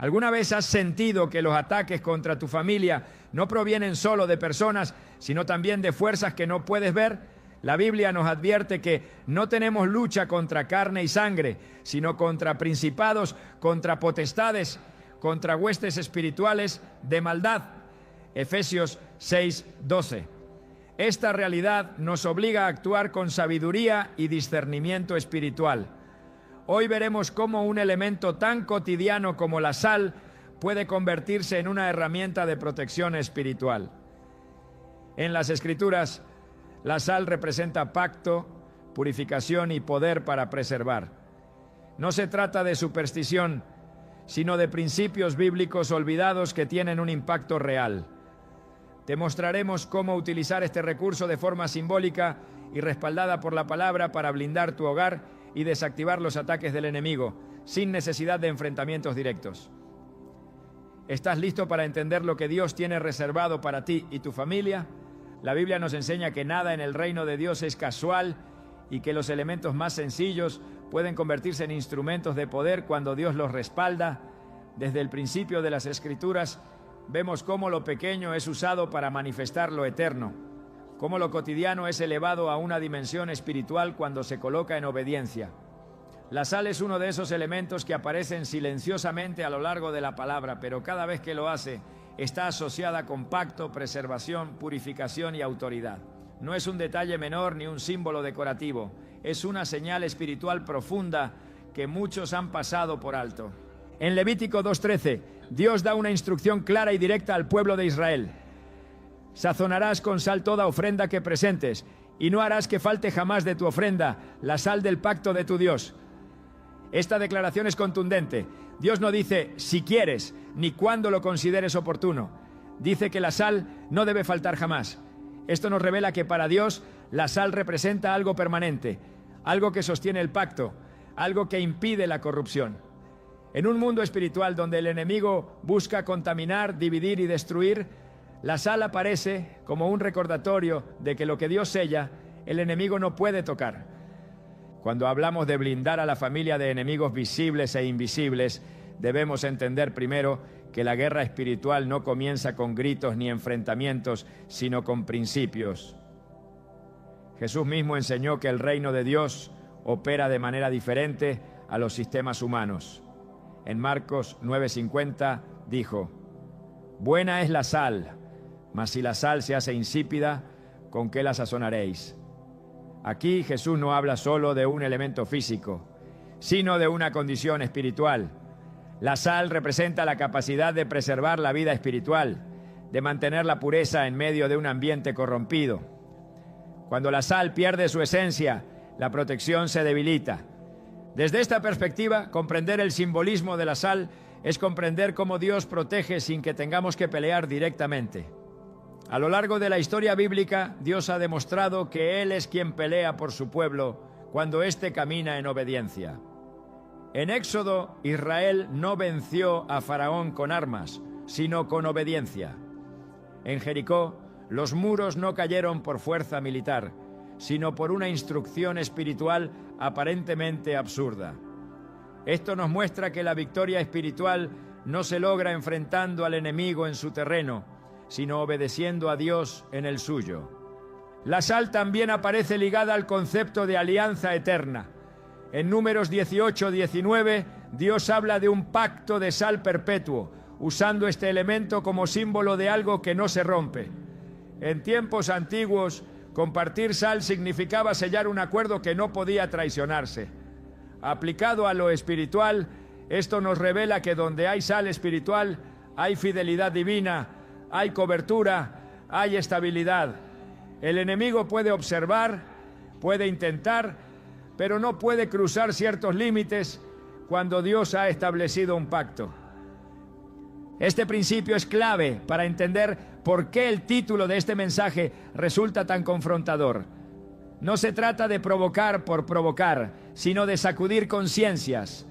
¿Alguna vez has sentido que los ataques contra tu familia no provienen solo de personas, sino también de fuerzas que no puedes ver? La Biblia nos advierte que no tenemos lucha contra carne y sangre, sino contra principados, contra potestades, contra huestes espirituales de maldad. Efesios 6:12. Esta realidad nos obliga a actuar con sabiduría y discernimiento espiritual. Hoy veremos cómo un elemento tan cotidiano como la sal puede convertirse en una herramienta de protección espiritual. En las Escrituras, la sal representa pacto, purificación y poder para preservar. No se trata de superstición, sino de principios bíblicos olvidados que tienen un impacto real. Te mostraremos cómo utilizar este recurso de forma simbólica y respaldada por la palabra para blindar tu hogar y desactivar los ataques del enemigo, sin necesidad de enfrentamientos directos. ¿Estás listo para entender lo que Dios tiene reservado para ti y tu familia? La Biblia nos enseña que nada en el reino de Dios es casual y que los elementos más sencillos pueden convertirse en instrumentos de poder cuando Dios los respalda. Desde el principio de las Escrituras vemos cómo lo pequeño es usado para manifestar lo eterno, cómo lo cotidiano es elevado a una dimensión espiritual cuando se coloca en obediencia. La sal es uno de esos elementos que aparecen silenciosamente a lo largo de la palabra, pero cada vez que lo hace, está asociada con pacto, preservación, purificación y autoridad. No es un detalle menor ni un símbolo decorativo, es una señal espiritual profunda que muchos han pasado por alto. En Levítico 2:13, Dios da una instrucción clara y directa al pueblo de Israel. Sazonarás con sal toda ofrenda que presentes, y no harás que falte jamás de tu ofrenda la sal del pacto de tu Dios. Esta declaración es contundente. Dios no dice si quieres, ni cuándo lo consideres oportuno. Dice que la sal no debe faltar jamás. Esto nos revela que para Dios la sal representa algo permanente, algo que sostiene el pacto, algo que impide la corrupción. En un mundo espiritual donde el enemigo busca contaminar, dividir y destruir, la sal aparece como un recordatorio de que lo que Dios sella, el enemigo no puede tocar. Cuando hablamos de blindar a la familia de enemigos visibles e invisibles, debemos entender primero que la guerra espiritual no comienza con gritos ni enfrentamientos, sino con principios. Jesús mismo enseñó que el reino de Dios opera de manera diferente a los sistemas humanos. En Marcos 9:50 dijo: «Buena es la sal, mas si la sal se hace insípida, ¿con qué la sazonaréis?». Aquí Jesús no habla solo de un elemento físico, sino de una condición espiritual. La sal representa la capacidad de preservar la vida espiritual, de mantener la pureza en medio de un ambiente corrompido. Cuando la sal pierde su esencia, la protección se debilita. Desde esta perspectiva, comprender el simbolismo de la sal es comprender cómo Dios protege sin que tengamos que pelear directamente. A lo largo de la historia bíblica, Dios ha demostrado que Él es quien pelea por su pueblo cuando éste camina en obediencia. En Éxodo, Israel no venció a Faraón con armas, sino con obediencia. En Jericó, los muros no cayeron por fuerza militar, sino por una instrucción espiritual aparentemente absurda. Esto nos muestra que la victoria espiritual no se logra enfrentando al enemigo en su terreno, sino obedeciendo a Dios en el suyo. La sal también aparece ligada al concepto de alianza eterna. En Números 18-19, Dios habla de un pacto de sal perpetuo, usando este elemento como símbolo de algo que no se rompe. En tiempos antiguos, compartir sal significaba sellar un acuerdo que no podía traicionarse. Aplicado a lo espiritual, esto nos revela que donde hay sal espiritual, hay fidelidad divina, hay cobertura, hay estabilidad. El enemigo puede observar, puede intentar, pero no puede cruzar ciertos límites cuando Dios ha establecido un pacto. Este principio es clave para entender por qué el título de este mensaje resulta tan confrontador. No se trata de provocar por provocar, sino de sacudir conciencias.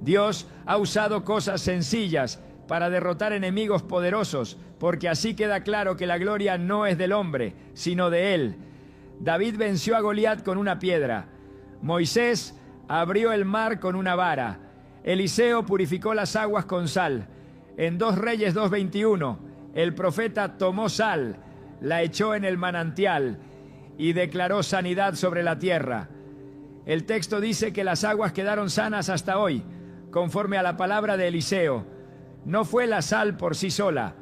Dios ha usado cosas sencillas para derrotar enemigos poderosos, porque así queda claro que la gloria no es del hombre, sino de Él. David venció a Goliat con una piedra. Moisés abrió el mar con una vara. Eliseo purificó las aguas con sal. En 2 Reyes 2:21, el profeta tomó sal, la echó en el manantial y declaró sanidad sobre la tierra. El texto dice que las aguas quedaron sanas hasta hoy, conforme a la palabra de Eliseo. No fue la sal por sí sola,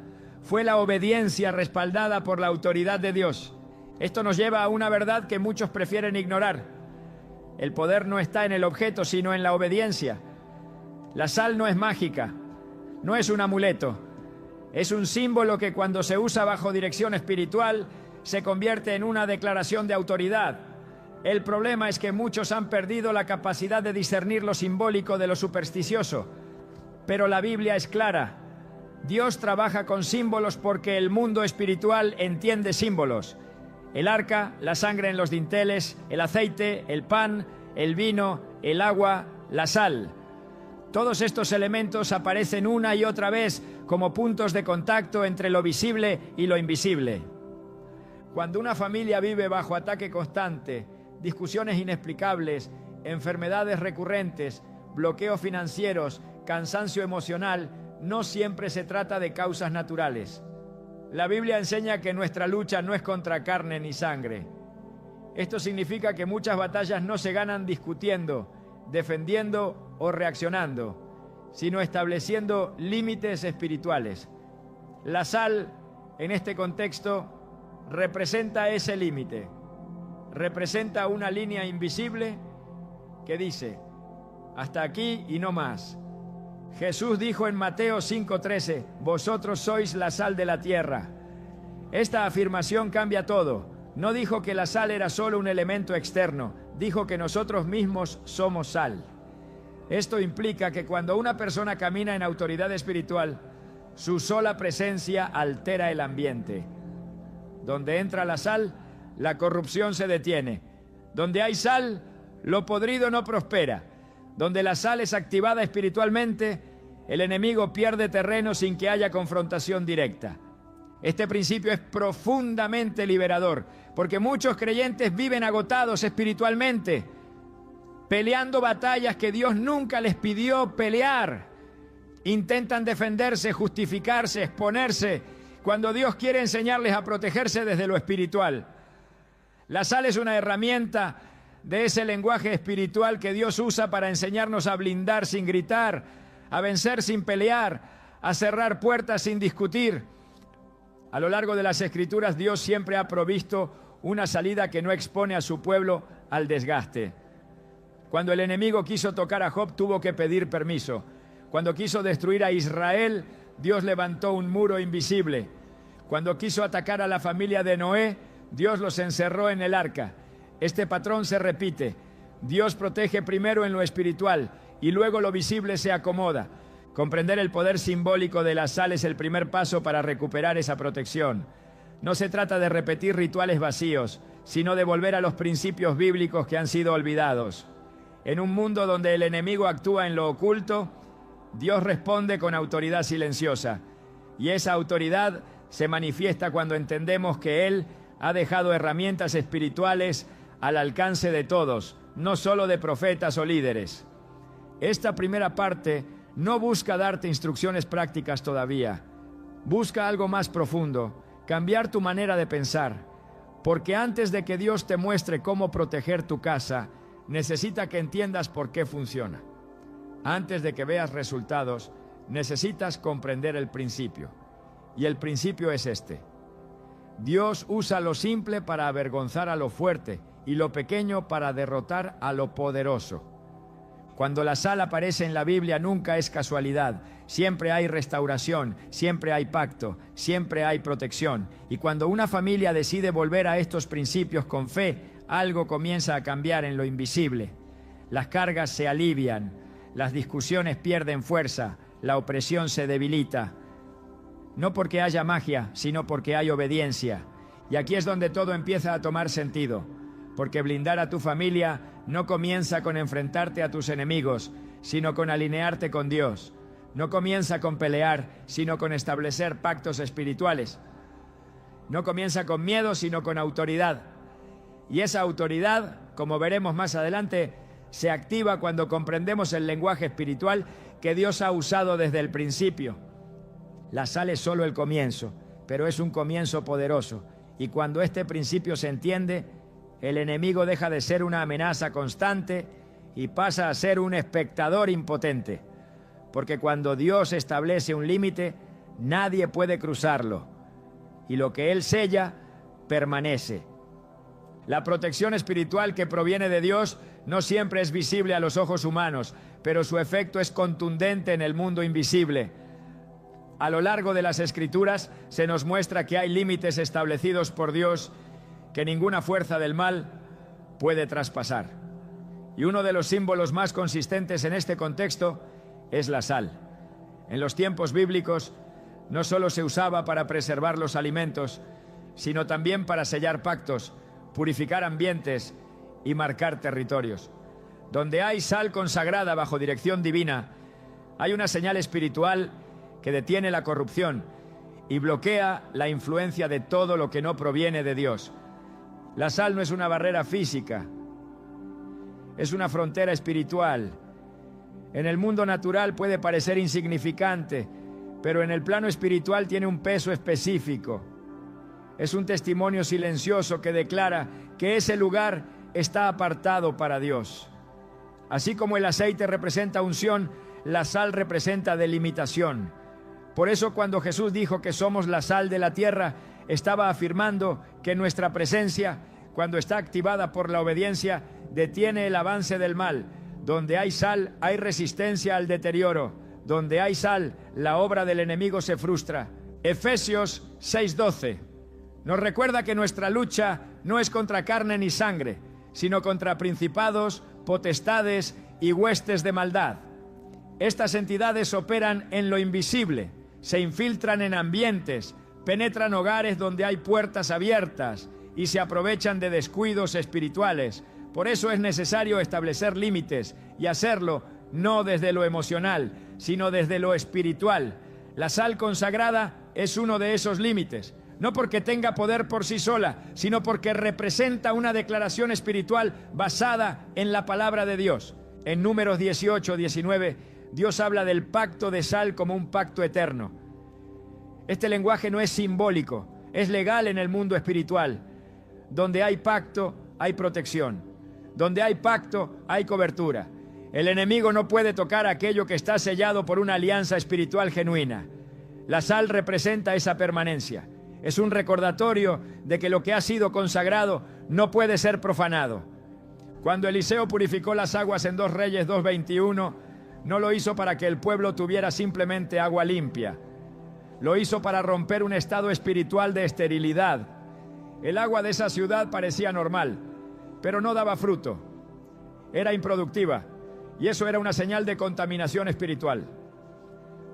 fue la obediencia respaldada por la autoridad de Dios. Esto nos lleva a una verdad que muchos prefieren ignorar. El poder no está en el objeto, sino en la obediencia. La sal no es mágica, no es un amuleto. Es un símbolo que cuando se usa bajo dirección espiritual se convierte en una declaración de autoridad. El problema es que muchos han perdido la capacidad de discernir lo simbólico de lo supersticioso. Pero la Biblia es clara. Dios trabaja con símbolos porque el mundo espiritual entiende símbolos. El arca, la sangre en los dinteles, el aceite, el pan, el vino, el agua, la sal. Todos estos elementos aparecen una y otra vez como puntos de contacto entre lo visible y lo invisible. Cuando una familia vive bajo ataque constante, discusiones inexplicables, enfermedades recurrentes, bloqueos financieros, cansancio emocional, no siempre se trata de causas naturales. La Biblia enseña que nuestra lucha no es contra carne ni sangre. Esto significa que muchas batallas no se ganan discutiendo, defendiendo o reaccionando, sino estableciendo límites espirituales. La sal, en este contexto, representa ese límite. Representa una línea invisible que dice, hasta aquí y no más. Jesús dijo en Mateo 5:13, vosotros sois la sal de la tierra. Esta afirmación cambia todo. No dijo que la sal era solo un elemento externo, dijo que nosotros mismos somos sal. Esto implica que cuando una persona camina en autoridad espiritual, su sola presencia altera el ambiente. Donde entra la sal, la corrupción se detiene. Donde hay sal, lo podrido no prospera. Donde la sal es activada espiritualmente, el enemigo pierde terreno sin que haya confrontación directa. Este principio es profundamente liberador, porque muchos creyentes viven agotados espiritualmente, peleando batallas que Dios nunca les pidió pelear. Intentan defenderse, justificarse, exponerse, cuando Dios quiere enseñarles a protegerse desde lo espiritual. La sal es una herramienta de ese lenguaje espiritual que Dios usa para enseñarnos a blindar sin gritar, a vencer sin pelear, a cerrar puertas sin discutir. A lo largo de las Escrituras, Dios siempre ha provisto una salida que no expone a su pueblo al desgaste. Cuando el enemigo quiso tocar a Job, tuvo que pedir permiso. Cuando quiso destruir a Israel, Dios levantó un muro invisible. Cuando quiso atacar a la familia de Noé, Dios los encerró en el arca. Este patrón se repite. Dios protege primero en lo espiritual y luego lo visible se acomoda. Comprender el poder simbólico de la sal es el primer paso para recuperar esa protección. No se trata de repetir rituales vacíos, sino de volver a los principios bíblicos que han sido olvidados. En un mundo donde el enemigo actúa en lo oculto, Dios responde con autoridad silenciosa. Y esa autoridad se manifiesta cuando entendemos que Él ha dejado herramientas espirituales al alcance de todos, no solo de profetas o líderes. Esta primera parte no busca darte instrucciones prácticas todavía. Busca algo más profundo, cambiar tu manera de pensar. Porque antes de que Dios te muestre cómo proteger tu casa, necesita que entiendas por qué funciona. Antes de que veas resultados, necesitas comprender el principio. Y el principio es este. Dios usa lo simple para avergonzar a lo fuerte y lo pequeño para derrotar a lo poderoso. Cuando la sal aparece en la Biblia nunca es casualidad. Siempre hay restauración, siempre hay pacto, siempre hay protección. Y cuando una familia decide volver a estos principios con fe, algo comienza a cambiar en lo invisible. Las cargas se alivian, las discusiones pierden fuerza, la opresión se debilita. No porque haya magia, sino porque hay obediencia. Y aquí es donde todo empieza a tomar sentido. Porque blindar a tu familia no comienza con enfrentarte a tus enemigos, sino con alinearte con Dios. No comienza con pelear, sino con establecer pactos espirituales. No comienza con miedo, sino con autoridad. Y esa autoridad, como veremos más adelante, se activa cuando comprendemos el lenguaje espiritual que Dios ha usado desde el principio. La sal es solo el comienzo, pero es un comienzo poderoso. Y cuando este principio se entiende, el enemigo deja de ser una amenaza constante y pasa a ser un espectador impotente. Porque cuando Dios establece un límite, nadie puede cruzarlo. Y lo que Él sella, permanece. La protección espiritual que proviene de Dios no siempre es visible a los ojos humanos, pero su efecto es contundente en el mundo invisible. A lo largo de las Escrituras se nos muestra que hay límites establecidos por Dios que ninguna fuerza del mal puede traspasar. Y uno de los símbolos más consistentes en este contexto es la sal. En los tiempos bíblicos no solo se usaba para preservar los alimentos, sino también para sellar pactos, purificar ambientes y marcar territorios. Donde hay sal consagrada bajo dirección divina, hay una señal espiritual que detiene la corrupción y bloquea la influencia de todo lo que no proviene de Dios. La sal no es una barrera física, es una frontera espiritual. En el mundo natural puede parecer insignificante, pero en el plano espiritual tiene un peso específico. Es un testimonio silencioso que declara que ese lugar está apartado para Dios. Así como el aceite representa unción, la sal representa delimitación. Por eso cuando Jesús dijo que somos la sal de la tierra, estaba afirmando que nuestra presencia, cuando está activada por la obediencia, detiene el avance del mal. Donde hay sal, hay resistencia al deterioro. Donde hay sal, la obra del enemigo se frustra. Efesios 6:12 nos recuerda que nuestra lucha no es contra carne ni sangre, sino contra principados, potestades y huestes de maldad. Estas entidades operan en lo invisible, se infiltran en ambientes, penetran hogares donde hay puertas abiertas y se aprovechan de descuidos espirituales. Por eso es necesario establecer límites y hacerlo no desde lo emocional, sino desde lo espiritual. La sal consagrada es uno de esos límites, no porque tenga poder por sí sola, sino porque representa una declaración espiritual basada en la palabra de Dios. En Números 18-19, Dios habla del pacto de sal como un pacto eterno. Este lenguaje no es simbólico, es legal en el mundo espiritual. Donde hay pacto, hay protección. Donde hay pacto, hay cobertura. El enemigo no puede tocar aquello que está sellado por una alianza espiritual genuina. La sal representa esa permanencia. Es un recordatorio de que lo que ha sido consagrado no puede ser profanado. Cuando Eliseo purificó las aguas en 2 Reyes 2:21, no lo hizo para que el pueblo tuviera simplemente agua limpia. Lo hizo para romper un estado espiritual de esterilidad. El agua de esa ciudad parecía normal, pero no daba fruto. Era improductiva, y eso era una señal de contaminación espiritual.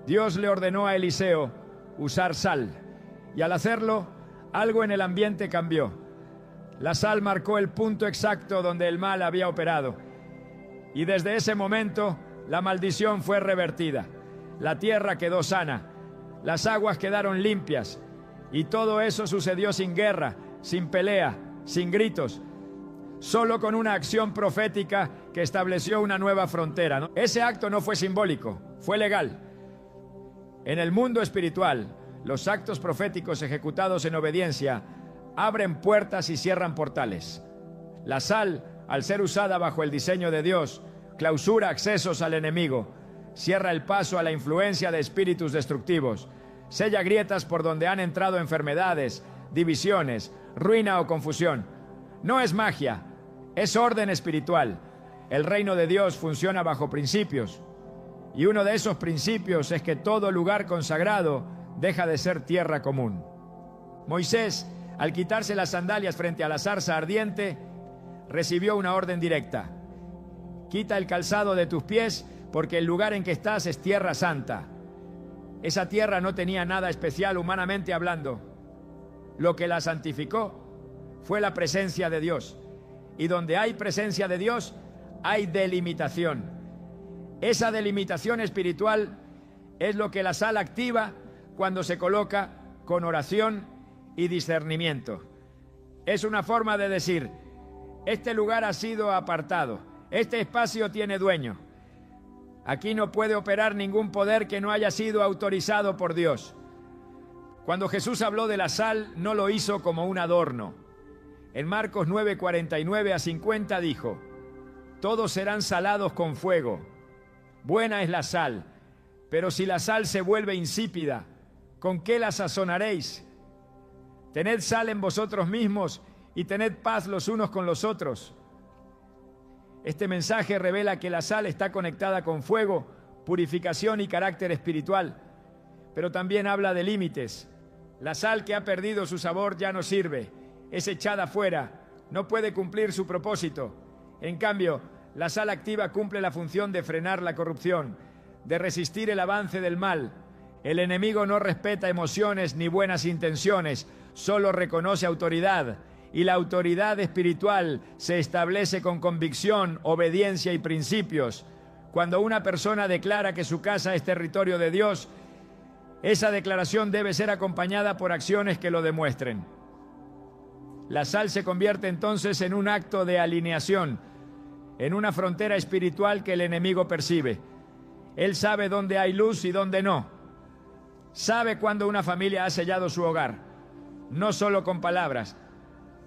Dios le ordenó a Eliseo usar sal, y al hacerlo, algo en el ambiente cambió. La sal marcó el punto exacto donde el mal había operado, y desde ese momento la maldición fue revertida. La tierra quedó sana, las aguas quedaron limpias, y todo eso sucedió sin guerra, sin pelea, sin gritos, solo con una acción profética que estableció una nueva frontera. Ese acto no fue simbólico, fue legal. En el mundo espiritual, los actos proféticos ejecutados en obediencia abren puertas y cierran portales. La sal, al ser usada bajo el diseño de Dios, clausura accesos al enemigo, cierra el paso a la influencia de espíritus destructivos, sella grietas por donde han entrado enfermedades, divisiones, ruina o confusión. No es magia, es orden espiritual. El reino de Dios funciona bajo principios, y uno de esos principios es que todo lugar consagrado deja de ser tierra común. Moisés, al quitarse las sandalias frente a la zarza ardiente, recibió una orden directa: quita el calzado de tus pies, porque el lugar en que estás es tierra santa. Esa tierra no tenía nada especial humanamente hablando. Lo que la santificó fue la presencia de Dios. Y donde hay presencia de Dios, hay delimitación. Esa delimitación espiritual es lo que la sal activa cuando se coloca con oración y discernimiento. Es una forma de decir: este lugar ha sido apartado, Este espacio tiene dueño. Aquí no puede operar ningún poder que no haya sido autorizado por Dios. Cuando Jesús habló de la sal, no lo hizo como un adorno. En Marcos 9:49 a 50 dijo: todos serán salados con fuego. Buena es la sal, pero si la sal se vuelve insípida, ¿con qué la sazonaréis? Tened sal en vosotros mismos y tened paz los unos con los otros. Este mensaje revela que la sal está conectada con fuego, purificación y carácter espiritual, pero también habla de límites. La sal que ha perdido su sabor ya no sirve, es echada fuera, no puede cumplir su propósito. En cambio, la sal activa cumple la función de frenar la corrupción, de resistir el avance del mal. El enemigo no respeta emociones ni buenas intenciones, solo reconoce autoridad. Y la autoridad espiritual se establece con convicción, obediencia y principios. Cuando una persona declara que su casa es territorio de Dios, esa declaración debe ser acompañada por acciones que lo demuestren. La sal se convierte entonces en un acto de alineación, en una frontera espiritual que el enemigo percibe. Él sabe dónde hay luz y dónde no. Sabe cuando una familia ha sellado su hogar, no solo con palabras,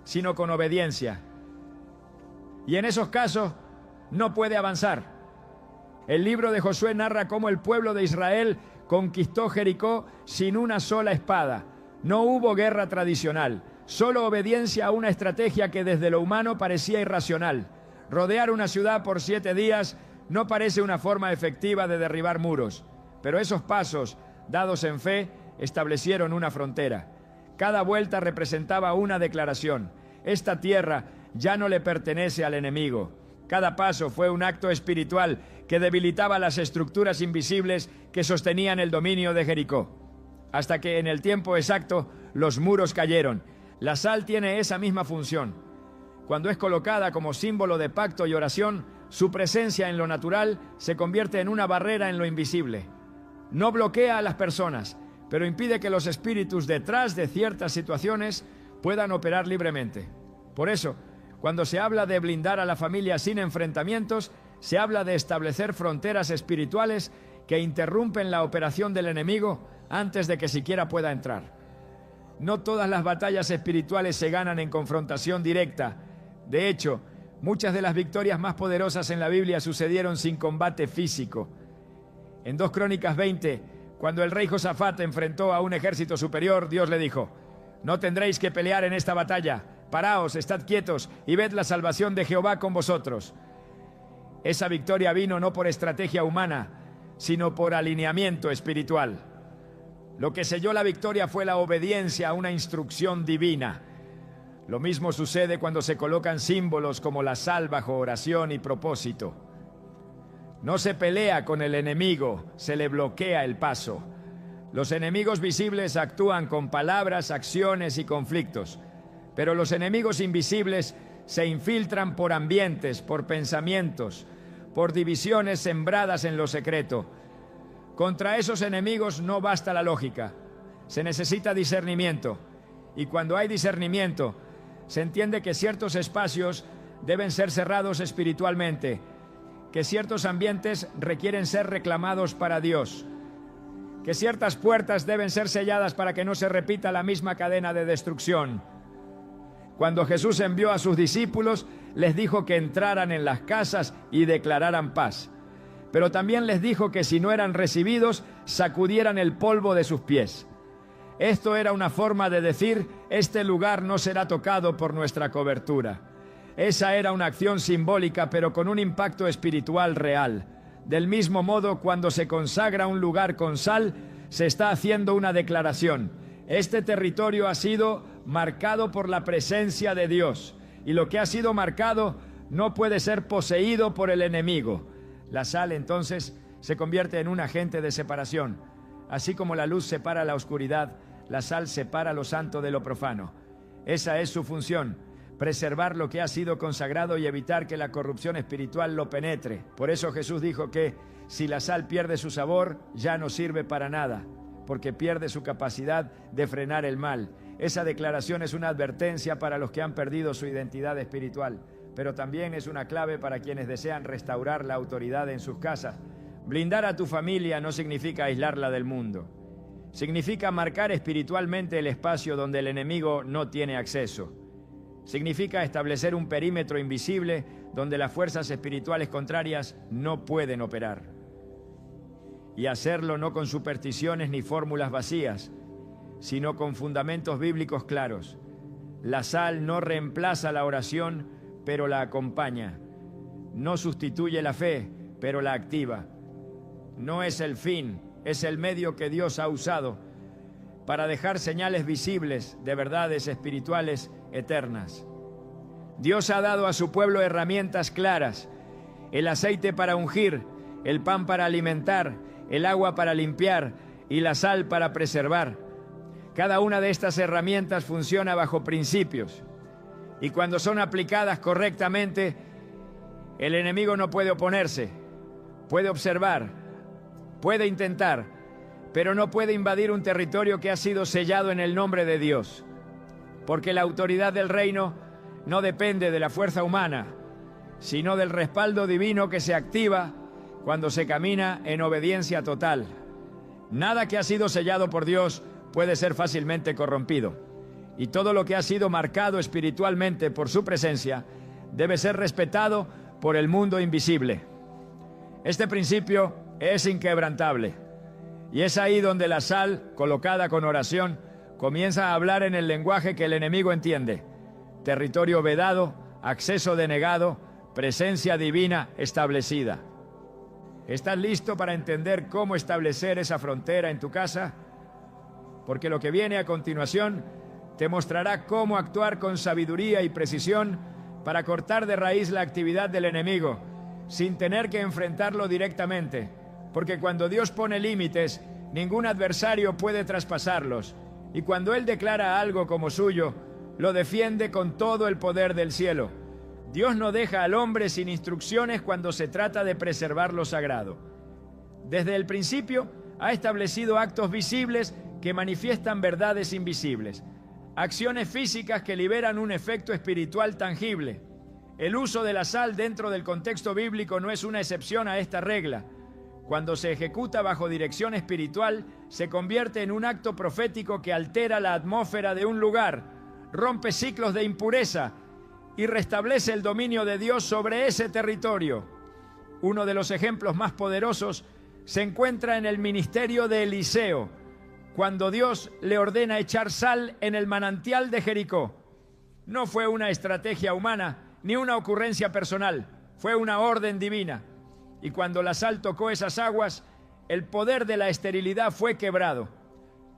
sino con obediencia. Y en esos casos no puede avanzar. El libro de Josué narra cómo el pueblo de Israel conquistó Jericó sin una sola espada. No hubo guerra tradicional, solo obediencia a una estrategia que desde lo humano parecía irracional. Rodear una ciudad por 7 días no parece una forma efectiva de derribar muros, pero esos pasos, dados en fe, establecieron una frontera. Cada vuelta representaba una declaración. Esta tierra ya no le pertenece al enemigo. Cada paso fue un acto espiritual que debilitaba las estructuras invisibles que sostenían el dominio de Jericó. Hasta que en el tiempo exacto los muros cayeron. La sal tiene esa misma función. Cuando es colocada como símbolo de pacto y oración, su presencia en lo natural se convierte en una barrera en lo invisible. No bloquea a las personas, pero impide que los espíritus detrás de ciertas situaciones puedan operar libremente. Por eso, cuando se habla de blindar a la familia sin enfrentamientos, se habla de establecer fronteras espirituales que interrumpen la operación del enemigo antes de que siquiera pueda entrar. No todas las batallas espirituales se ganan en confrontación directa. De hecho, muchas de las victorias más poderosas en la Biblia sucedieron sin combate físico. En 2 Crónicas 20, cuando el rey Josafat enfrentó a un ejército superior, Dios le dijo: no tendréis que pelear en esta batalla, paraos, estad quietos y ved la salvación de Jehová con vosotros. Esa victoria vino no por estrategia humana, sino por alineamiento espiritual. Lo que selló la victoria fue la obediencia a una instrucción divina. Lo mismo sucede cuando se colocan símbolos como la sal bajo oración y propósito. No se pelea con el enemigo, se le bloquea el paso. Los enemigos visibles actúan con palabras, acciones y conflictos, pero los enemigos invisibles se infiltran por ambientes, por pensamientos, por divisiones sembradas en lo secreto. Contra esos enemigos no basta la lógica, se necesita discernimiento, y cuando hay discernimiento, se entiende que ciertos espacios deben ser cerrados espiritualmente, que ciertos ambientes requieren ser reclamados para Dios, que ciertas puertas deben ser selladas para que no se repita la misma cadena de destrucción. Cuando Jesús envió a sus discípulos, les dijo que entraran en las casas y declararan paz. Pero también les dijo que si no eran recibidos, sacudieran el polvo de sus pies. Esto era una forma de decir: este lugar no será tocado por nuestra cobertura. Esa era una acción simbólica, pero con un impacto espiritual real. Del mismo modo, cuando se consagra un lugar con sal, se está haciendo una declaración. Este territorio ha sido marcado por la presencia de Dios, y lo que ha sido marcado no puede ser poseído por el enemigo. La sal, entonces, se convierte en un agente de separación. Así como la luz separa la oscuridad, la sal separa lo santo de lo profano. Esa es su función: preservar lo que ha sido consagrado y evitar que la corrupción espiritual lo penetre. Por eso Jesús dijo que si la sal pierde su sabor, ya no sirve para nada, porque pierde su capacidad de frenar el mal. Esa declaración es una advertencia para los que han perdido su identidad espiritual. pero también es una clave para quienes desean restaurar la autoridad en sus casas. Blindar a tu familia no significa aislarla del mundo. Significa marcar espiritualmente el espacio donde el enemigo no tiene acceso. Significa establecer un perímetro invisible donde las fuerzas espirituales contrarias no pueden operar. Y hacerlo no con supersticiones ni fórmulas vacías, sino con fundamentos bíblicos claros. La sal no reemplaza la oración, pero la acompaña. No sustituye la fe, pero la activa. No es el fin, es el medio que Dios ha usado para dejar señales visibles de verdades espirituales eternas. Dios ha dado a su pueblo herramientas claras: el aceite para ungir, el pan para alimentar, el agua para limpiar y la sal para preservar. Cada una de estas herramientas funciona bajo principios, y cuando son aplicadas correctamente, el enemigo no puede oponerse, puede observar, puede intentar, pero no puede invadir un territorio que ha sido sellado en el nombre de Dios, porque la autoridad del reino no depende de la fuerza humana, sino del respaldo divino que se activa cuando se camina en obediencia total. Nada que ha sido sellado por Dios puede ser fácilmente corrompido, y todo lo que ha sido marcado espiritualmente por su presencia debe ser respetado por el mundo invisible. Este principio es inquebrantable, y es ahí donde la sal, colocada con oración, comienza a hablar en el lenguaje que el enemigo entiende: territorio vedado, acceso denegado, presencia divina establecida. ¿Estás listo para entender cómo establecer esa frontera en tu casa? Porque lo que viene a continuación te mostrará cómo actuar con sabiduría y precisión para cortar de raíz la actividad del enemigo, sin tener que enfrentarlo directamente. Porque cuando Dios pone límites, ningún adversario puede traspasarlos. Y cuando Él declara algo como suyo, lo defiende con todo el poder del cielo. Dios no deja al hombre sin instrucciones cuando se trata de preservar lo sagrado. Desde el principio ha establecido actos visibles que manifiestan verdades invisibles, acciones físicas que liberan un efecto espiritual tangible. El uso de la sal dentro del contexto bíblico no es una excepción a esta regla. Cuando se ejecuta bajo dirección espiritual, se convierte en un acto profético que altera la atmósfera de un lugar, rompe ciclos de impureza y restablece el dominio de Dios sobre ese territorio. Uno de los ejemplos más poderosos se encuentra en el ministerio de Eliseo, cuando Dios le ordena echar sal en el manantial de Jericó. No fue una estrategia humana ni una ocurrencia personal, fue una orden divina. Y cuando la sal tocó esas aguas, el poder de la esterilidad fue quebrado.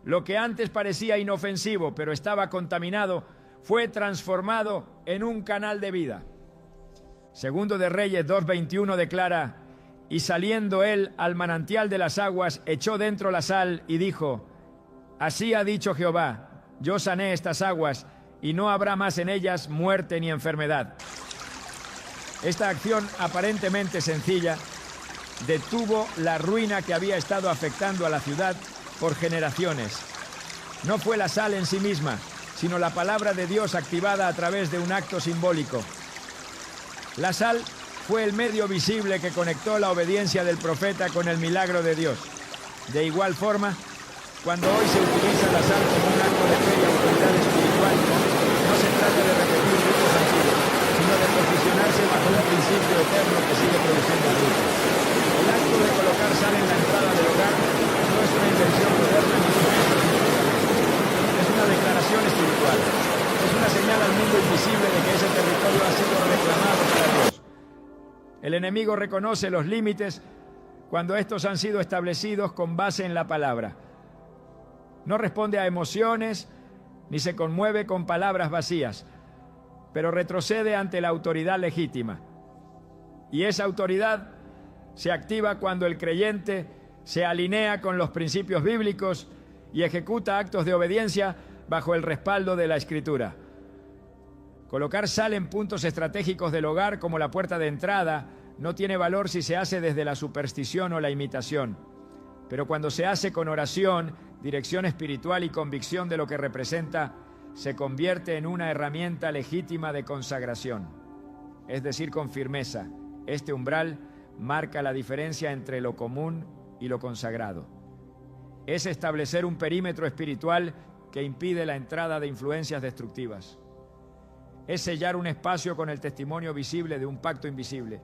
Lo que antes parecía inofensivo, pero estaba contaminado, fue transformado en un canal de vida. Segundo de Reyes 2:21 declara: y saliendo él al manantial de las aguas, echó dentro la sal y dijo: así ha dicho Jehová, yo sané estas aguas, y no habrá más en ellas muerte ni enfermedad. Esta acción aparentemente sencilla detuvo la ruina que había estado afectando a la ciudad por generaciones. No fue la sal en sí misma, sino la palabra de Dios activada a través de un acto simbólico. La sal fue el medio visible que conectó la obediencia del profeta con el milagro de Dios. De igual forma, cuando hoy se utiliza la sal como un acto de fe y autoridad espiritual, no se trata de repetir ritos antiguos, sino de posicionarse bajo un principio eterno que sigue produciendo frutos. El acto de colocar sal en la entrada del hogar no es una invención moderna ni un gesto científico. Es una declaración espiritual. Es una señal al mundo invisible de que ese territorio ha sido reclamado para Dios. El enemigo reconoce los límites cuando estos han sido establecidos con base en la palabra. No responde a emociones ni se conmueve con palabras vacías, pero retrocede ante la autoridad legítima. Y esa autoridad se activa cuando el creyente se alinea con los principios bíblicos y ejecuta actos de obediencia bajo el respaldo de la Escritura. Colocar sal en puntos estratégicos del hogar como la puerta de entrada no tiene valor si se hace desde la superstición o la imitación. Pero cuando se hace con oración, dirección espiritual y convicción de lo que representa, se convierte en una herramienta legítima de consagración. es decir, con firmeza. Este umbral marca la diferencia entre lo común y lo consagrado. Es establecer un perímetro espiritual que impide la entrada de influencias destructivas. Es sellar un espacio con el testimonio visible de un pacto invisible.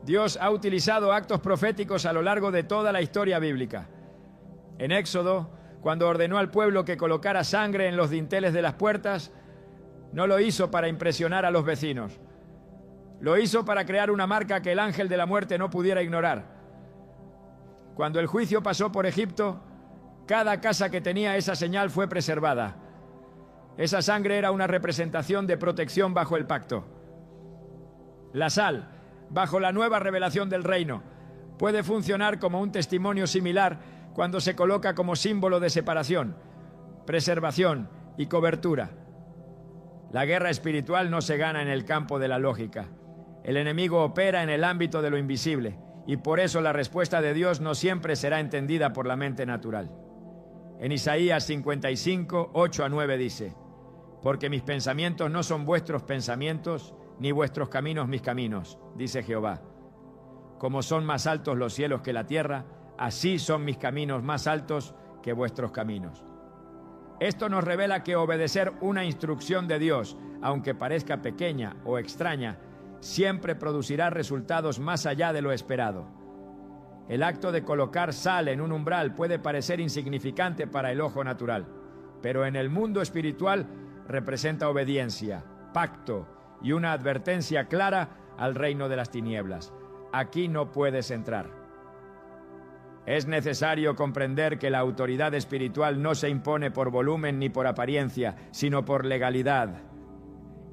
Dios ha utilizado actos proféticos a lo largo de toda la historia bíblica. En Éxodo, cuando ordenó al pueblo que colocara sangre en los dinteles de las puertas, no lo hizo para impresionar a los vecinos. Lo hizo para crear una marca que el ángel de la muerte no pudiera ignorar. Cuando el juicio pasó por Egipto, cada casa que tenía esa señal fue preservada. Esa sangre era una representación de protección bajo el pacto. La sal, bajo la nueva revelación del reino, puede funcionar como un testimonio similar cuando se coloca como símbolo de separación, preservación y cobertura. La guerra espiritual no se gana en el campo de la lógica. El enemigo opera en el ámbito de lo invisible, y por eso la respuesta de Dios no siempre será entendida por la mente natural. En Isaías 55, 8-9 dice: porque mis pensamientos no son vuestros pensamientos, ni vuestros caminos mis caminos, dice Jehová. Como son más altos los cielos que la tierra, así son mis caminos más altos que vuestros caminos. Esto nos revela que obedecer una instrucción de Dios, aunque parezca pequeña o extraña, siempre producirá resultados más allá de lo esperado. El acto de colocar sal en un umbral puede parecer insignificante para el ojo natural, pero en el mundo espiritual representa obediencia, pacto y una advertencia clara al reino de las tinieblas. Aquí no puedes entrar. Es necesario comprender que la autoridad espiritual no se impone por volumen ni por apariencia, sino por legalidad.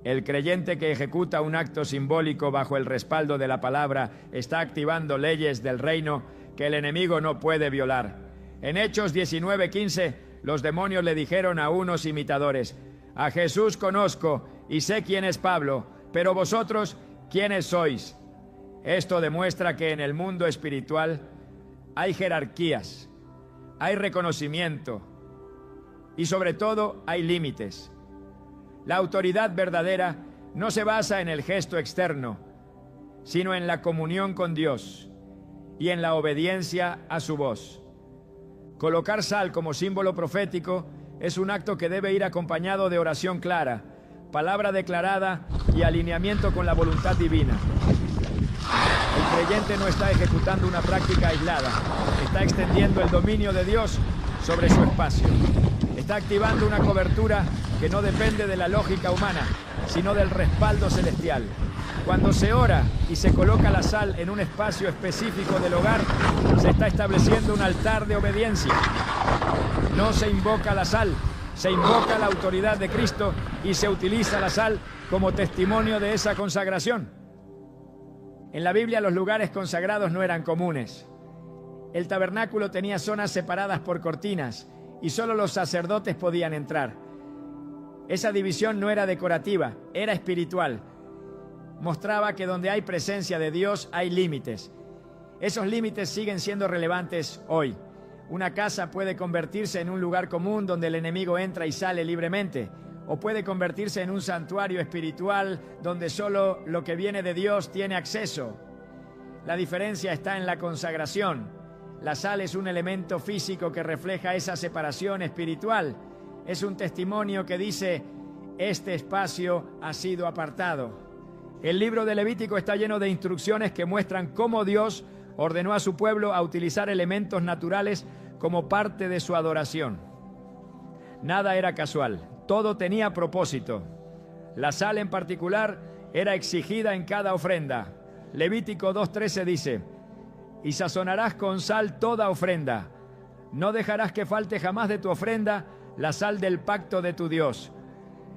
El creyente que ejecuta un acto simbólico bajo el respaldo de la palabra está activando leyes del reino que el enemigo no puede violar. En Hechos 19:15, los demonios le dijeron a unos imitadores: a Jesús conozco y sé quién es Pablo, pero vosotros, ¿quiénes sois? Esto demuestra que en el mundo espiritual hay jerarquías, hay reconocimiento y sobre todo hay límites. La autoridad verdadera no se basa en el gesto externo, sino en la comunión con Dios y en la obediencia a su voz. Colocar sal como símbolo profético es un acto que debe ir acompañado de oración clara, palabra declarada y alineamiento con la voluntad divina. El creyente no está ejecutando una práctica aislada, está extendiendo el dominio de Dios sobre su espacio. Está activando una cobertura que no depende de la lógica humana, sino del respaldo celestial. Cuando se ora y se coloca la sal en un espacio específico del hogar, se está estableciendo un altar de obediencia. No se invoca la sal, se invoca la autoridad de Cristo y se utiliza la sal como testimonio de esa consagración. En la Biblia los lugares consagrados no eran comunes. El tabernáculo tenía zonas separadas por cortinas y solo los sacerdotes podían entrar. Esa división no era decorativa, era espiritual. Mostraba que donde hay presencia de Dios hay límites. Esos límites siguen siendo relevantes hoy. Una casa puede convertirse en un lugar común donde el enemigo entra y sale libremente, o puede convertirse en un santuario espiritual donde solo lo que viene de Dios tiene acceso. La diferencia está en la consagración. La sal es un elemento físico que refleja esa separación espiritual. Es un testimonio que dice: este espacio ha sido apartado. El libro de Levítico está lleno de instrucciones que muestran cómo Dios ordenó a su pueblo a utilizar elementos naturales como parte de su adoración. Nada era casual, todo tenía propósito. La sal en particular era exigida en cada ofrenda. Levítico 2:13 dice: y sazonarás con sal toda ofrenda. No dejarás que falte jamás de tu ofrenda la sal del pacto de tu Dios.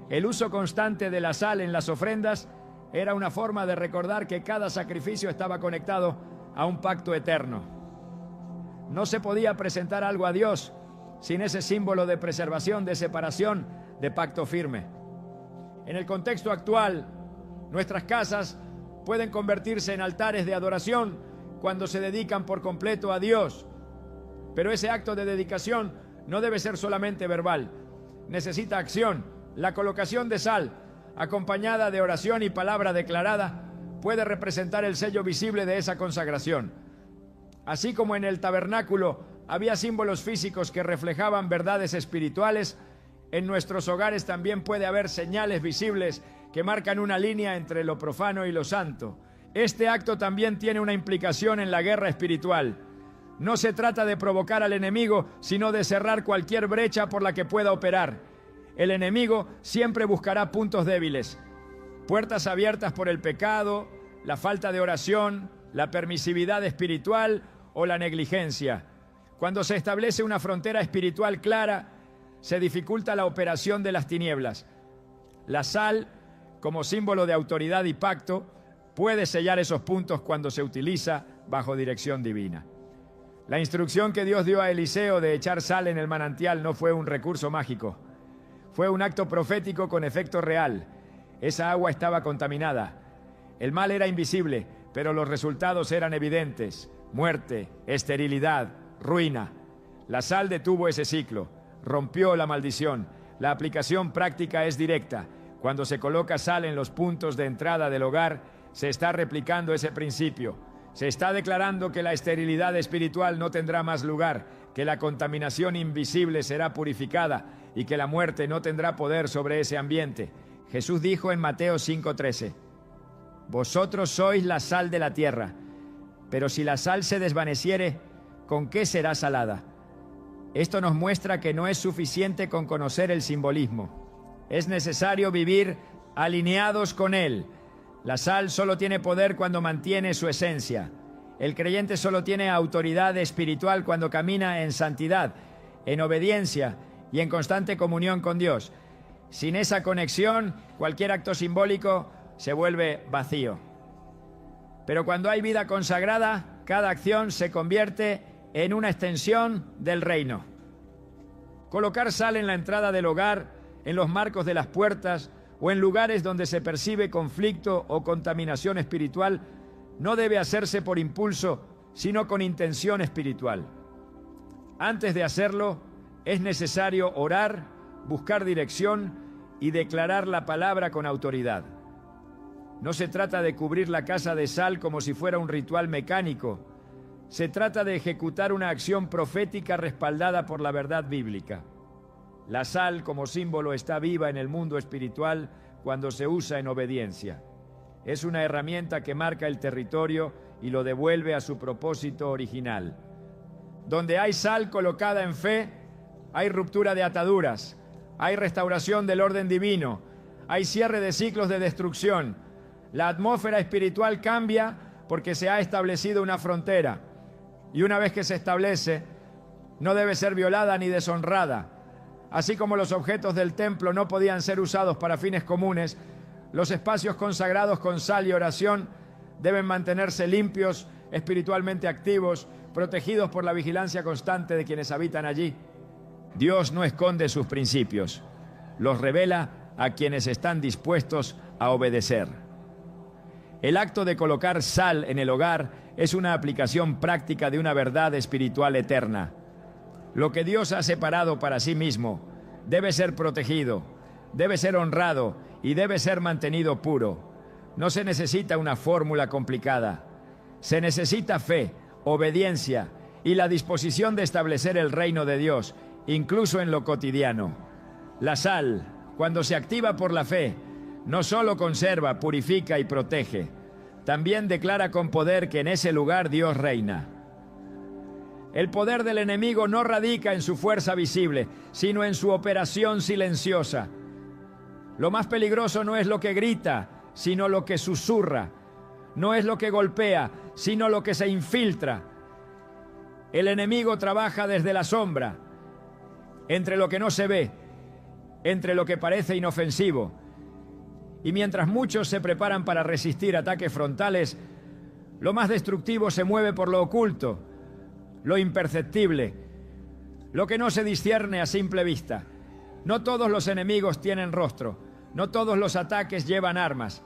El uso constante de la sal en las ofrendas era una forma de recordar que cada sacrificio estaba conectado a un pacto eterno. No se podía presentar algo a Dios sin ese símbolo de preservación, de separación, de pacto firme. En el contexto actual, nuestras casas pueden convertirse en altares de adoración cuando se dedican por completo a Dios. Pero ese acto de dedicación no debe ser solamente verbal. Necesita acción. La colocación de sal acompañada de oración y palabra declarada, puede representar el sello visible de esa consagración. Así como en el tabernáculo había símbolos físicos que reflejaban verdades espirituales, en nuestros hogares también puede haber señales visibles que marcan una línea entre lo profano y lo santo. Este acto también tiene una implicación en la guerra espiritual. No se trata de provocar al enemigo, sino de cerrar cualquier brecha por la que pueda operar. El enemigo siempre buscará puntos débiles, puertas abiertas por el pecado, la falta de oración, la permisividad espiritual o la negligencia. Cuando se establece una frontera espiritual clara, se dificulta la operación de las tinieblas. La sal, como símbolo de autoridad y pacto, puede sellar esos puntos cuando se utiliza bajo dirección divina. La instrucción que Dios dio a Eliseo de echar sal en el manantial no fue un recurso mágico. Fue un acto profético con efecto real. Esa agua estaba contaminada. El mal era invisible, pero los resultados eran evidentes: muerte, esterilidad, ruina. La sal detuvo ese ciclo, rompió la maldición. La aplicación práctica es directa. Cuando se coloca sal en los puntos de entrada del hogar, se está replicando ese principio. Se está declarando que la esterilidad espiritual no tendrá más lugar, que la contaminación invisible será purificada y que la muerte no tendrá poder sobre ese ambiente. Jesús dijo en Mateo 5:13: Vosotros sois la sal de la tierra, pero si la sal se desvaneciere, ¿con qué será salada? Esto nos muestra que no es suficiente con conocer el simbolismo. Es necesario vivir alineados con él. La sal solo tiene poder cuando mantiene su esencia. El creyente solo tiene autoridad espiritual cuando camina en santidad, en obediencia y en constante comunión con Dios. Sin esa conexión, cualquier acto simbólico se vuelve vacío. Pero cuando hay vida consagrada, cada acción se convierte en una extensión del reino. Colocar sal en la entrada del hogar, en los marcos de las puertas o en lugares donde se percibe conflicto o contaminación espiritual, no debe hacerse por impulso, sino con intención espiritual. Antes de hacerlo, es necesario orar, buscar dirección y declarar la palabra con autoridad. No se trata de cubrir la casa de sal como si fuera un ritual mecánico. Se trata de ejecutar una acción profética respaldada por la verdad bíblica. La sal como símbolo está viva en el mundo espiritual cuando se usa en obediencia. Es una herramienta que marca el territorio y lo devuelve a su propósito original. Donde hay sal colocada en fe, hay ruptura de ataduras, hay restauración del orden divino, hay cierre de ciclos de destrucción. La atmósfera espiritual cambia porque se ha establecido una frontera. Y una vez que se establece, no debe ser violada ni deshonrada. Así como los objetos del templo no podían ser usados para fines comunes, los espacios consagrados con sal y oración deben mantenerse limpios, espiritualmente activos, protegidos por la vigilancia constante de quienes habitan allí. Dios no esconde sus principios, los revela a quienes están dispuestos a obedecer. El acto de colocar sal en el hogar es una aplicación práctica de una verdad espiritual eterna. Lo que Dios ha separado para sí mismo debe ser protegido, debe ser honrado y debe ser mantenido puro. No se necesita una fórmula complicada. Se necesita fe, obediencia y la disposición de establecer el reino de Dios, incluso en lo cotidiano. La sal, cuando se activa por la fe, no solo conserva, purifica y protege, también declara con poder que en ese lugar Dios reina. El poder del enemigo no radica en su fuerza visible, sino en su operación silenciosa. Lo más peligroso no es lo que grita, sino lo que susurra. No es lo que golpea, sino lo que se infiltra. El enemigo trabaja desde la sombra, entre lo que no se ve, entre lo que parece inofensivo. Y mientras muchos se preparan para resistir ataques frontales, lo más destructivo se mueve por lo oculto, lo imperceptible, lo que no se discierne a simple vista. No todos los enemigos tienen rostro, no todos los ataques llevan armas.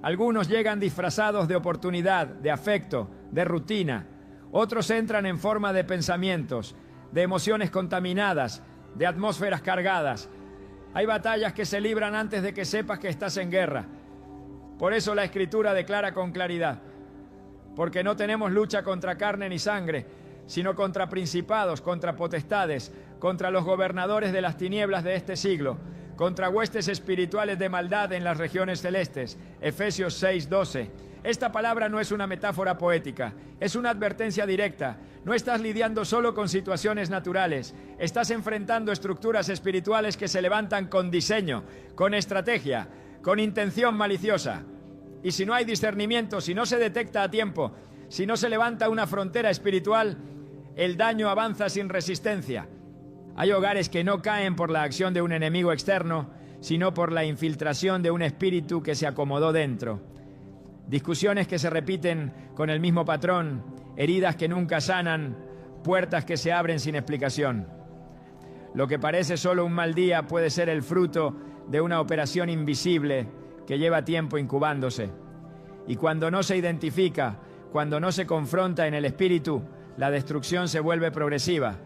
Algunos llegan disfrazados de oportunidad, de afecto, de rutina. Otros entran en forma de pensamientos, de emociones contaminadas, de atmósferas cargadas. Hay batallas que se libran antes de que sepas que estás en guerra. Por eso la Escritura declara con claridad: porque no tenemos lucha contra carne ni sangre, sino contra principados, contra potestades, contra los gobernadores de las tinieblas de este siglo, contra huestes espirituales de maldad en las regiones celestes. Efesios 6:12. Esta palabra no es una metáfora poética, es una advertencia directa. No estás lidiando solo con situaciones naturales, estás enfrentando estructuras espirituales que se levantan con diseño, con estrategia, con intención maliciosa. Y si no hay discernimiento, si no se detecta a tiempo, si no se levanta una frontera espiritual, el daño avanza sin resistencia. Hay hogares que no caen por la acción de un enemigo externo, sino por la infiltración de un espíritu que se acomodó dentro. Discusiones que se repiten con el mismo patrón, heridas que nunca sanan, puertas que se abren sin explicación. Lo que parece solo un mal día puede ser el fruto de una operación invisible que lleva tiempo incubándose. Y cuando no se identifica, cuando no se confronta en el espíritu, la destrucción se vuelve progresiva.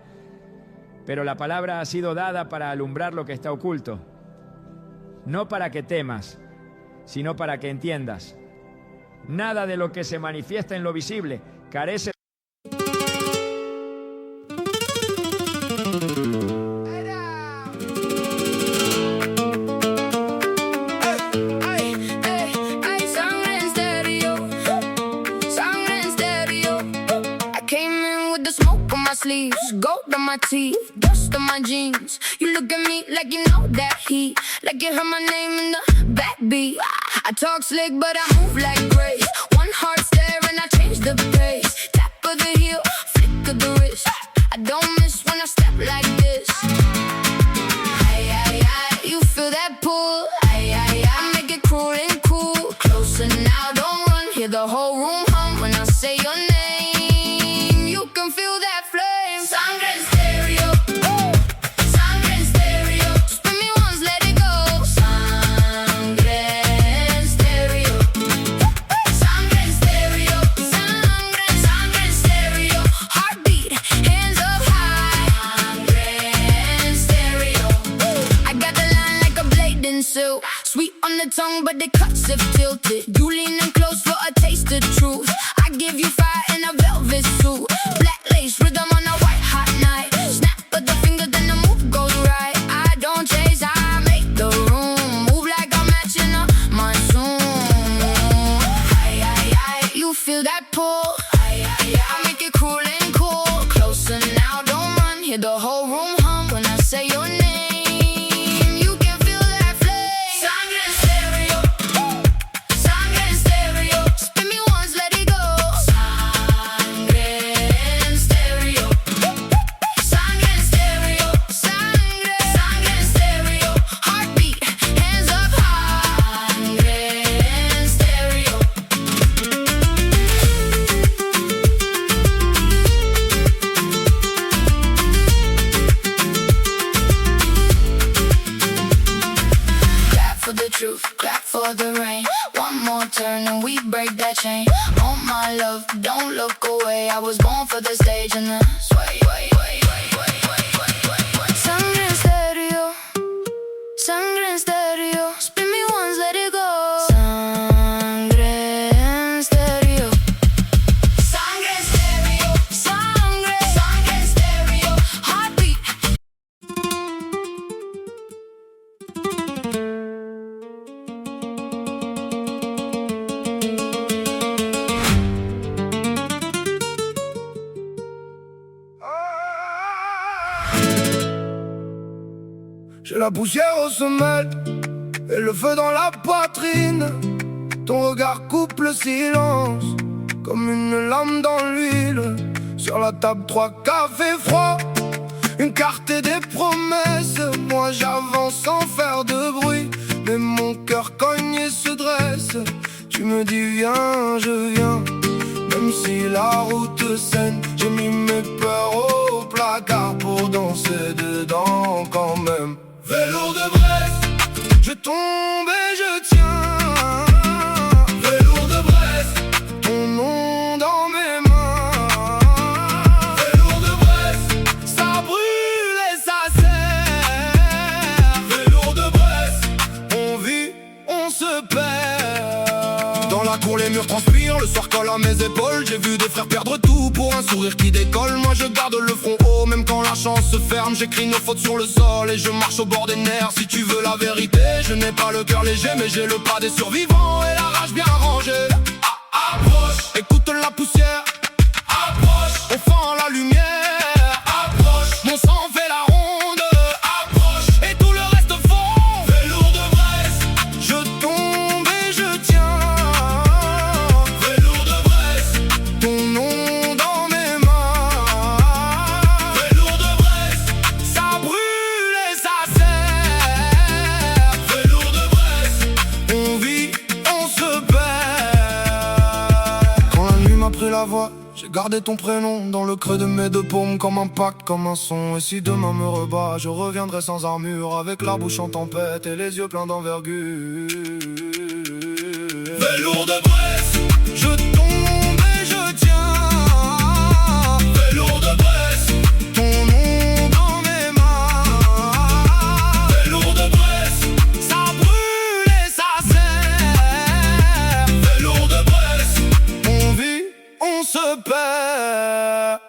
Pero la palabra ha sido dada para alumbrar lo que está oculto. No para que temas, sino para que entiendas. Nada de lo que se manifiesta en lo visible carece. Gold on my teeth, dust on my jeans. You look at me like you know that heat, like you heard my name in the backbeat. I talk slick, but I move like grace. One heart stare and I change the pace. Tap of the heel, flick of the wrist. I don't miss when I step like this. Aye, aye, aye, you feel that pull. Aye, aye, aye, I make it cruel and cool. Closer now, don't run. Hear the whole room hum when I say your name. You can feel that flame. Sangre en stereo, sangre en stereo. Spin me once, let it go. Sangre en stereo, sangre en stereo, sangre, sangre en stereo. Heartbeat, hands up high. Sangre en stereo. I got the line like a blade in silk. Sweet on the tongue, but the cuts have tilted. You leaning close for a taste of truth. I give you fire in a velvet suit. Black lace rhythm on a white hot night. Snap of the finger, then the move goes right. I don't chase, I make the room move like I'm matching a monsoon. Aye, aye, aye, you feel that pull. Aye, aye, aye, I make it cruel and cool. Closer now, don't run. Hear the whole room hum when I say your name. You can feel that flame. Sangre en stereo, sangre en stereo. Spin me once, let it go. Sangre en stereo, sangre en stereo, sangre, sangre en stereo. Heartbeat, hands up high. Sangre en stereo. Clap for the truth, clap for the rain. One more turn and we break that chain. Oh my love, don't look away. I was born for the stage and the sway. Sangre en stereo, sangre en stereo. Spin me once, let it go. Sangre en stereo, sangre en stereo, sangre, sangre en stereo. Heartbeat. J'ai la poussière aux semelles et le feu dans la poitrine. Ton regard coupe le silence comme une lame dans l'huile. Sur la table, 3 cafés froids, une carte et des promesses. Moi j'avance sans faire de bruit, mais mon cœur cogne et se dresse. Tu me dis viens, je viens, même si la route saine. J'ai mis mes peurs au placard pour danser dedans quand même. Velours de Brest, je tombe et je tiens. Velours de Brest, ton nom dans mes mains. Velours de Brest, ça brûle et ça serre. Velours de Sur les murs transpire, le soir colle à mes épaules. J'ai vu des frères perdre tout pour un sourire qui décolle. Moi je garde le front haut, même quand la chance se ferme. J'écris nos fautes sur le sol et je marche au bord des nerfs. Si tu veux la vérité, je n'ai pas le cœur léger, mais j'ai le pas des survivants et la rage bien rangée. Approche, écoute la poussière. Approche, on fend la lumière. Approche, mon sang fait la ronde. Approche, et tout le reste fond. Velours de Bresse, je tombe et je tiens. Velours de Bresse, ton nom dans mes mains. Velours de Bresse, ça brûle et ça serre. Velours de Bresse, on vit, on se perd. Quand la nuit m'a pris la voix, j'ai gardé ton prénom dans le creux de mes deux paumes, comme un pacte, comme un son. Et si demain me rebat, je reviendrai sans armure, avec la bouche en tempête et les yeux pleins d'envergure. Velours de Bresse, je tombe et je tiens. Velours de Bresse, ton nom dans mes mains. Velours de Bresse, ça brûle et ça serre. Velours de Bresse, on vit, on se perd.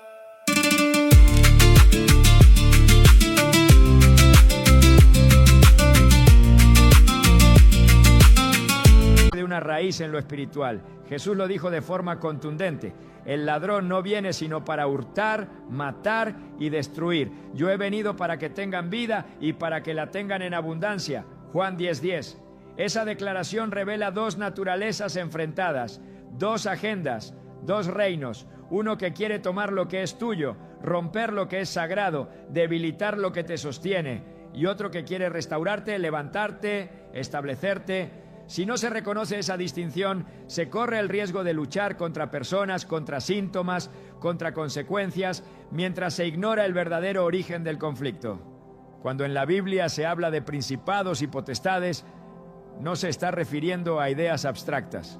De una raíz en lo espiritual. Jesús lo dijo de forma contundente: el ladrón no viene sino para hurtar, matar y destruir. Yo he venido para que tengan vida y para que la tengan en abundancia. Juan 10:10. Esa declaración revela dos naturalezas enfrentadas, dos agendas, dos reinos. Uno que quiere tomar lo que es tuyo, romper lo que es sagrado, debilitar lo que te sostiene, y otro que quiere restaurarte, levantarte, establecerte. Si no se reconoce esa distinción, se corre el riesgo de luchar contra personas, contra síntomas, contra consecuencias, mientras se ignora el verdadero origen del conflicto. Cuando en la Biblia se habla de principados y potestades, no se está refiriendo a ideas abstractas.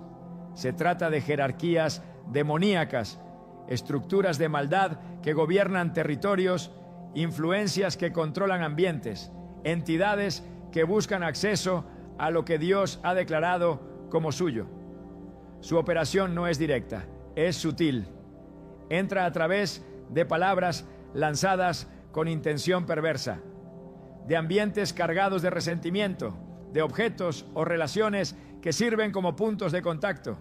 Se trata de jerarquías demoníacas, estructuras de maldad que gobiernan territorios, influencias que controlan ambientes, entidades que buscan acceso a lo que Dios ha declarado como suyo. Su operación no es directa, es sutil. Entra a través de palabras lanzadas con intención perversa, de ambientes cargados de resentimiento, de objetos o relaciones que sirven como puntos de contacto.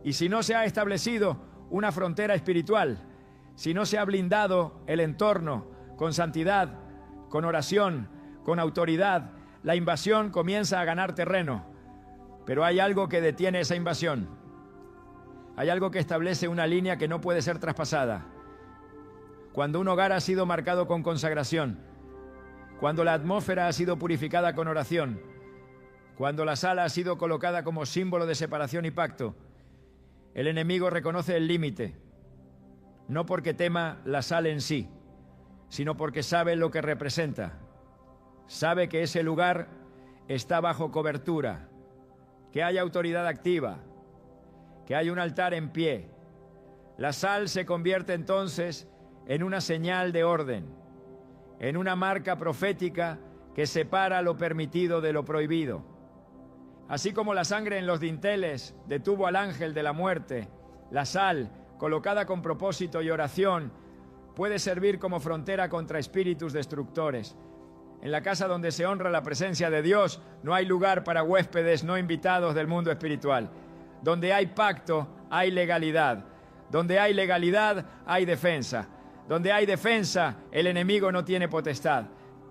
Y si no se ha establecido una frontera espiritual, si no se ha blindado el entorno con santidad, con oración, con autoridad, la invasión comienza a ganar terreno. Pero hay algo que detiene esa invasión. Hay algo que establece una línea que no puede ser traspasada. Cuando un hogar ha sido marcado con consagración, cuando la atmósfera ha sido purificada con oración, cuando la sala ha sido colocada como símbolo de separación y pacto, el enemigo reconoce el límite, no porque tema la sal en sí, sino porque sabe lo que representa. Sabe que ese lugar está bajo cobertura, que hay autoridad activa, que hay un altar en pie. La sal se convierte entonces en una señal de orden, en una marca profética que separa lo permitido de lo prohibido. Así como la sangre en los dinteles detuvo al ángel de la muerte, la sal, colocada con propósito y oración, puede servir como frontera contra espíritus destructores. En la casa donde se honra la presencia de Dios, no hay lugar para huéspedes no invitados del mundo espiritual. Donde hay pacto, hay legalidad. Donde hay legalidad, hay defensa. Donde hay defensa, el enemigo no tiene potestad.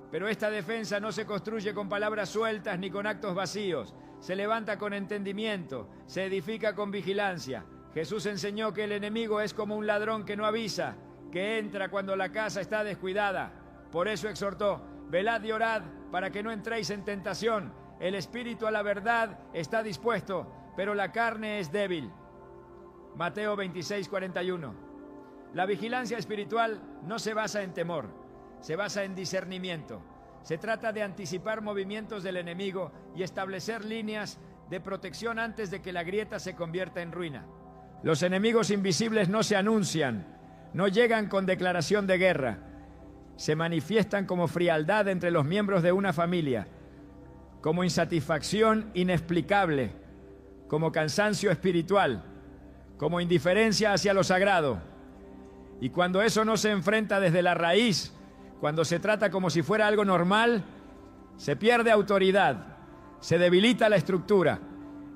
Pero esta defensa no se construye con palabras sueltas ni con actos vacíos. Se levanta con entendimiento, se edifica con vigilancia. Jesús enseñó que el enemigo es como un ladrón que no avisa, que entra cuando la casa está descuidada. Por eso exhortó: velad y orad para que no entréis en tentación. El espíritu a la verdad está dispuesto, pero la carne es débil. Mateo 26:41. La vigilancia espiritual no se basa en temor, se basa en discernimiento. Se trata de anticipar movimientos del enemigo y establecer líneas de protección antes de que la grieta se convierta en ruina. Los enemigos invisibles no se anuncian, no llegan con declaración de guerra. Se manifiestan como frialdad entre los miembros de una familia, como insatisfacción inexplicable, como cansancio espiritual, como indiferencia hacia lo sagrado. Y cuando eso no se enfrenta desde la raíz, cuando se trata como si fuera algo normal, se pierde autoridad, se debilita la estructura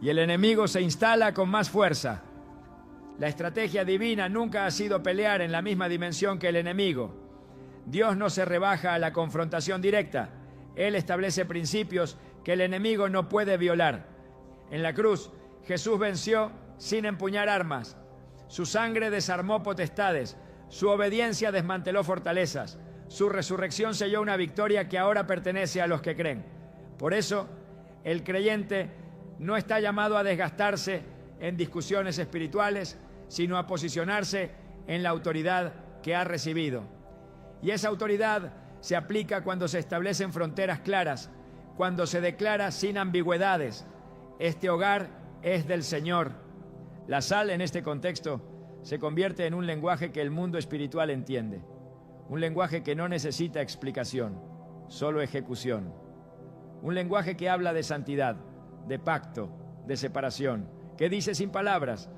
y el enemigo se instala con más fuerza. La estrategia divina nunca ha sido pelear en la misma dimensión que el enemigo. Dios no se rebaja a la confrontación directa. Él establece principios que el enemigo no puede violar. En la cruz, Jesús venció sin empuñar armas. Su sangre desarmó potestades. Su obediencia desmanteló fortalezas. Su resurrección selló una victoria que ahora pertenece a los que creen. Por eso, el creyente no está llamado a desgastarse en discusiones espirituales, sino a posicionarse en la autoridad que ha recibido. Y esa autoridad se aplica cuando se establecen fronteras claras, cuando se declara sin ambigüedades: este hogar es del Señor. La sal, en este contexto, se convierte en un lenguaje que el mundo espiritual entiende. Un lenguaje que no necesita explicación, solo ejecución. Un lenguaje que habla de santidad, de pacto, de separación, que dice sin palabras: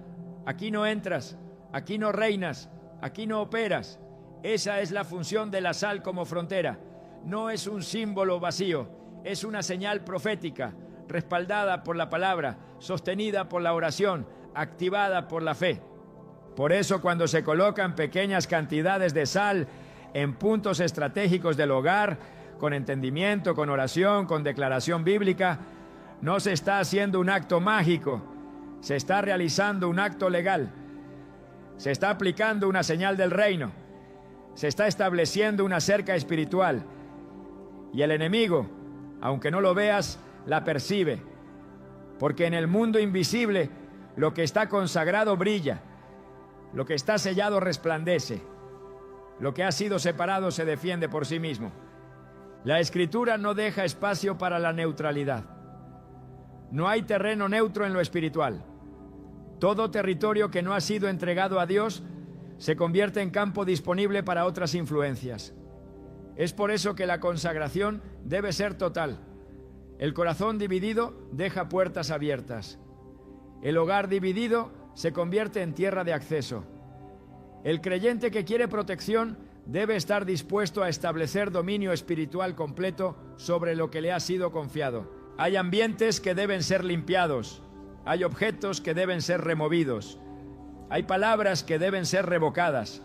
aquí no entras, aquí no reinas, aquí no operas. Esa es la función de la sal como frontera. No es un símbolo vacío, es una señal profética, respaldada por la palabra, sostenida por la oración, activada por la fe. Por eso, cuando se colocan pequeñas cantidades de sal en puntos estratégicos del hogar, con entendimiento, con oración, con declaración bíblica, no se está haciendo un acto mágico, se está realizando un acto legal, se está aplicando una señal del reino, se está estableciendo una cerca espiritual, y el enemigo, aunque no lo veas, la percibe, porque en el mundo invisible lo que está consagrado brilla, lo que está sellado resplandece, lo que ha sido separado se defiende por sí mismo. La Escritura no deja espacio para la neutralidad. No hay terreno neutro en lo espiritual. Todo territorio que no ha sido entregado a Dios se convierte en campo disponible para otras influencias. Es por eso que la consagración debe ser total. El corazón dividido deja puertas abiertas. El hogar dividido se convierte en tierra de acceso. El creyente que quiere protección debe estar dispuesto a establecer dominio espiritual completo sobre lo que le ha sido confiado. Hay ambientes que deben ser limpiados. Hay objetos que deben ser removidos. Hay palabras que deben ser revocadas,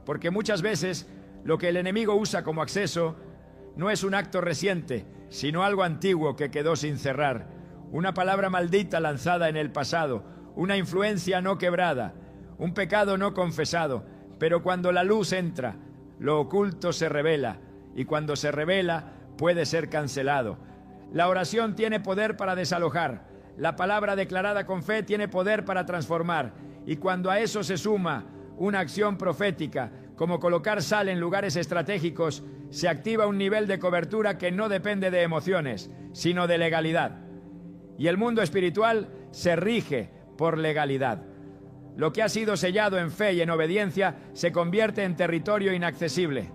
porque muchas veces lo que el enemigo usa como acceso no es un acto reciente, sino algo antiguo que quedó sin cerrar, una palabra maldita lanzada en el pasado, una influencia no quebrada, un pecado no confesado. Pero cuando la luz entra, lo oculto se revela, y cuando se revela puede ser cancelado. La oración tiene poder para desalojar, la palabra declarada con fe tiene poder para transformar. Y cuando a eso se suma una acción profética, como colocar sal en lugares estratégicos, se activa un nivel de cobertura que no depende de emociones, sino de legalidad. Y el mundo espiritual se rige por legalidad. Lo que ha sido sellado en fe y en obediencia se convierte en territorio inaccesible.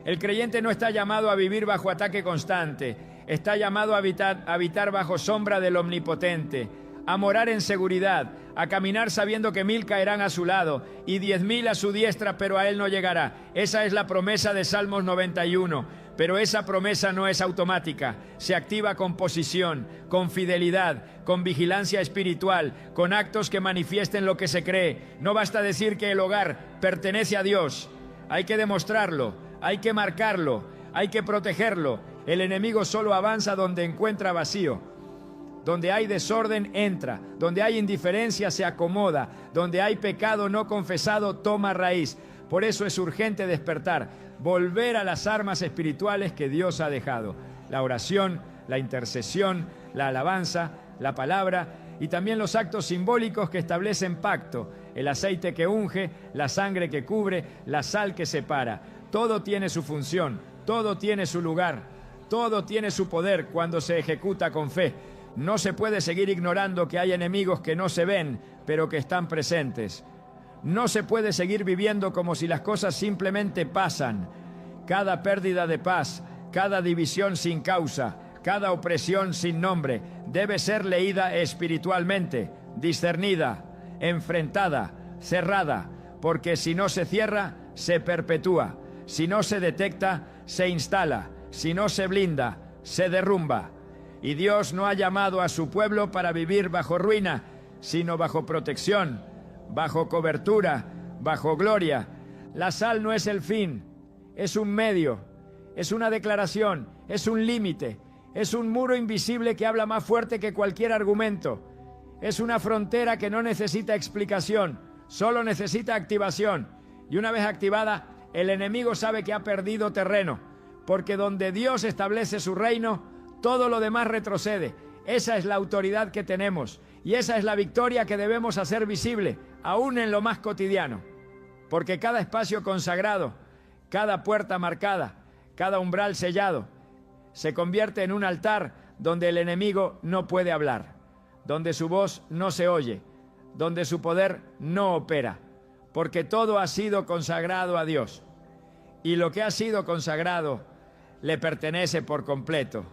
El creyente no está llamado a vivir bajo ataque constante, está llamado a habitar bajo sombra del Omnipotente, a morar en seguridad, a caminar sabiendo que 1000 caerán a su lado y 10.000 a su diestra, pero a él no llegará. Esa es la promesa de Salmos 91, pero esa promesa no es automática, se activa con posición, con fidelidad, con vigilancia espiritual, con actos que manifiesten lo que se cree. No basta decir que el hogar pertenece a Dios, hay que demostrarlo, hay que marcarlo, hay que protegerlo. El enemigo solo avanza donde encuentra vacío. Donde hay desorden entra, donde hay indiferencia se acomoda, donde hay pecado no confesado toma raíz. Por eso es urgente despertar, volver a las armas espirituales que Dios ha dejado: la oración, la intercesión, la alabanza, la palabra y también los actos simbólicos que establecen pacto: el aceite que unge, la sangre que cubre, la sal que separa. Todo tiene su función, todo tiene su lugar, todo tiene su poder cuando se ejecuta con fe. No se puede seguir ignorando que hay enemigos que no se ven, pero que están presentes. No se puede seguir viviendo como si las cosas simplemente pasan. Cada pérdida de paz, cada división sin causa, Cada opresión sin nombre debe ser leída espiritualmente, discernida, enfrentada, cerrada, porque si no se cierra, se perpetúa. Si no se detecta, se instala. Si no se blinda, se derrumba. Y Dios no ha llamado a su pueblo para vivir bajo ruina, sino bajo protección, bajo cobertura, bajo gloria. La sal no es el fin, es un medio, es una declaración, es un límite, es un muro invisible que habla más fuerte que cualquier argumento. Es una frontera que no necesita explicación, solo necesita activación. Y una vez activada, el enemigo sabe que ha perdido terreno, porque donde Dios establece su reino, todo lo demás retrocede. Esa es la autoridad que tenemos y esa es la victoria que debemos hacer visible, aún en lo más cotidiano. Porque cada espacio consagrado, cada puerta marcada, cada umbral sellado, se convierte en un altar donde el enemigo no puede hablar, donde su voz no se oye, donde su poder no opera, porque todo ha sido consagrado a Dios. Y lo que ha sido consagrado le pertenece por completo.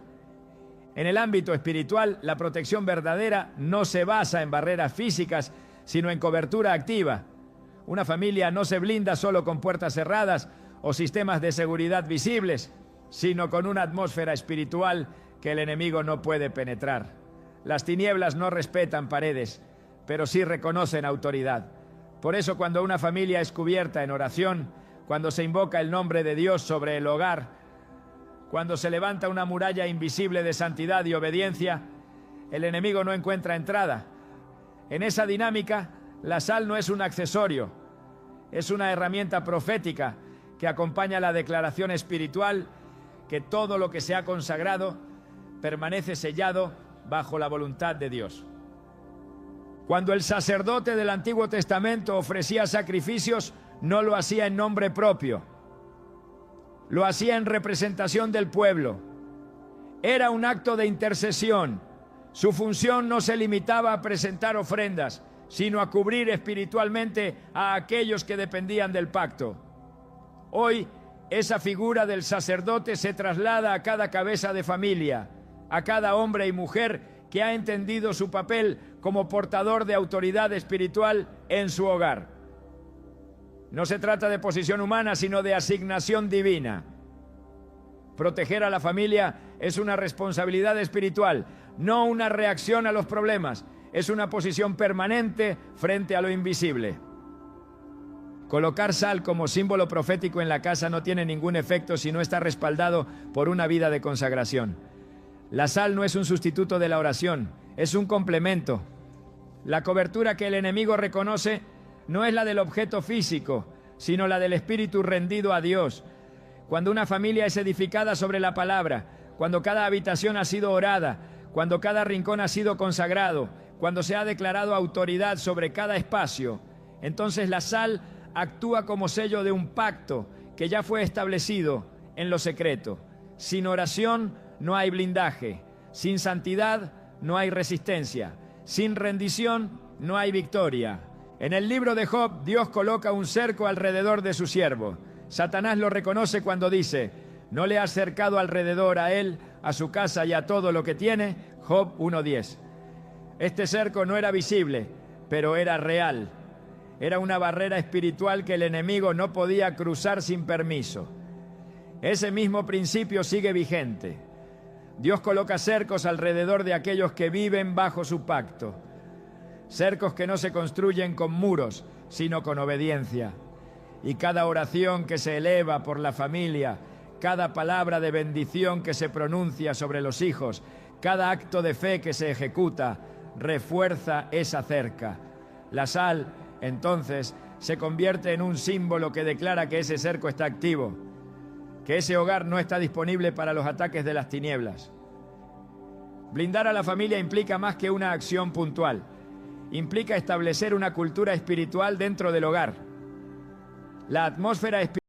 En el ámbito espiritual, la protección verdadera no se basa en barreras físicas, sino en cobertura activa. Una familia no se blinda solo con puertas cerradas o sistemas de seguridad visibles, sino con una atmósfera espiritual que el enemigo no puede penetrar. Las tinieblas no respetan paredes, pero sí reconocen autoridad. Por eso, cuando una familia es cubierta en oración, cuando se invoca el nombre de Dios sobre el hogar, cuando se levanta una muralla invisible de santidad y obediencia, el enemigo no encuentra entrada. En esa dinámica, la sal no es un accesorio, es una herramienta profética que acompaña la declaración espiritual que todo lo que se ha consagrado permanece sellado bajo la voluntad de Dios. Cuando el sacerdote del Antiguo Testamento ofrecía sacrificios, no lo hacía en nombre propio. Lo hacía en representación del pueblo. Era un acto de intercesión. Su función no se limitaba a presentar ofrendas, sino a cubrir espiritualmente a aquellos que dependían del pacto. Hoy, esa figura del sacerdote se traslada a cada cabeza de familia, a cada hombre y mujer que ha entendido su papel como portador de autoridad espiritual en su hogar. No se trata de posición humana, sino de asignación divina. Proteger a la familia es una responsabilidad espiritual, no una reacción a los problemas. Es una posición permanente frente a lo invisible. Colocar sal como símbolo profético en la casa no tiene ningún efecto si no está respaldado por una vida de consagración. La sal no es un sustituto de la oración, es un complemento. La cobertura que el enemigo reconoce no es la del objeto físico, sino la del espíritu rendido a Dios. Cuando una familia es edificada sobre la palabra, cuando cada habitación ha sido orada, cuando cada rincón ha sido consagrado, cuando se ha declarado autoridad sobre cada espacio, entonces la sal actúa como sello de un pacto que ya fue establecido en lo secreto. Sin oración no hay blindaje, sin santidad no hay resistencia, sin rendición no hay victoria. En el libro de Job, Dios coloca un cerco alrededor de su siervo. Satanás lo reconoce cuando dice: ¿no le has cercado alrededor a él, a su casa y a todo lo que tiene? Job 1:10. Este cerco no era visible, pero era real. Era una barrera espiritual que el enemigo no podía cruzar sin permiso. Ese mismo principio sigue vigente. Dios coloca cercos alrededor de aquellos que viven bajo su pacto. Cercos que no se construyen con muros, sino con obediencia. Y cada oración que se eleva por la familia, cada palabra de bendición que se pronuncia sobre los hijos, cada acto de fe que se ejecuta, refuerza esa cerca. La sal, entonces, se convierte en un símbolo que declara que ese cerco está activo, que ese hogar no está disponible para los ataques de las tinieblas. Blindar a la familia implica más que una acción puntual. Implica establecer una cultura espiritual dentro del hogar. La atmósfera espiritual